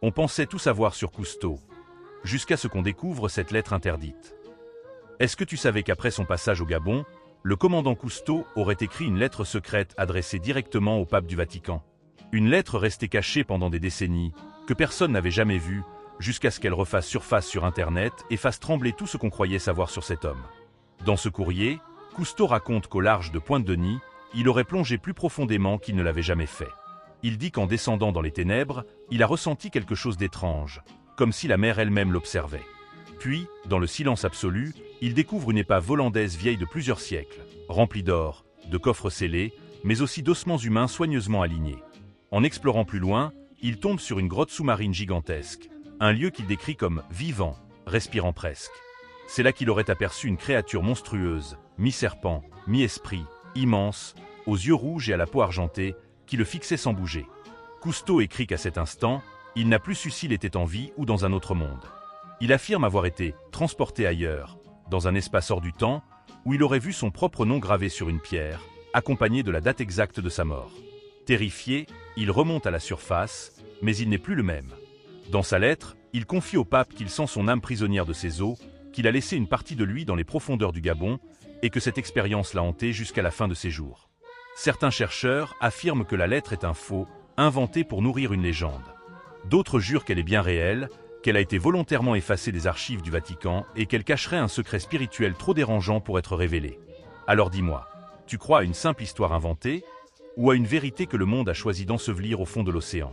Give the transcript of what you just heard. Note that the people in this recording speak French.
On pensait tout savoir sur Cousteau, jusqu'à ce qu'on découvre cette lettre interdite. Est-ce que tu savais qu'après son passage au Gabon, le commandant Cousteau aurait écrit une lettre secrète adressée directement au pape du Vatican? Une lettre restée cachée pendant des décennies, que personne n'avait jamais vue, jusqu'à ce qu'elle refasse surface sur Internet et fasse trembler tout ce qu'on croyait savoir sur cet homme. Dans ce courrier, Cousteau raconte qu'au large de Pointe-Denis, il aurait plongé plus profondément qu'il ne l'avait jamais fait. Il dit qu'en descendant dans les ténèbres, il a ressenti quelque chose d'étrange, comme si la mer elle-même l'observait. Puis, dans le silence absolu, il découvre une épave hollandaise vieille de plusieurs siècles, remplie d'or, de coffres scellés, mais aussi d'ossements humains soigneusement alignés. En explorant plus loin, il tombe sur une grotte sous-marine gigantesque, un lieu qu'il décrit comme vivant, respirant presque. C'est là qu'il aurait aperçu une créature monstrueuse, mi-serpent, mi-esprit, immense, aux yeux rouges et à la peau argentée, qui le fixait sans bouger. Cousteau écrit qu'à cet instant, il n'a plus su s'il était en vie ou dans un autre monde. Il affirme avoir été transporté ailleurs, dans un espace hors du temps, où il aurait vu son propre nom gravé sur une pierre, accompagné de la date exacte de sa mort. Terrifié, il remonte à la surface, mais il n'est plus le même. Dans sa lettre, il confie au pape qu'il sent son âme prisonnière de ses os, qu'il a laissé une partie de lui dans les profondeurs du Gabon, et que cette expérience l'a hanté jusqu'à la fin de ses jours. Certains chercheurs affirment que la lettre est un faux, inventé pour nourrir une légende. D'autres jurent qu'elle est bien réelle, qu'elle a été volontairement effacée des archives du Vatican et qu'elle cacherait un secret spirituel trop dérangeant pour être révélé. Alors dis-moi, tu crois à une simple histoire inventée, ou à une vérité que le monde a choisi d'ensevelir au fond de l'océan ?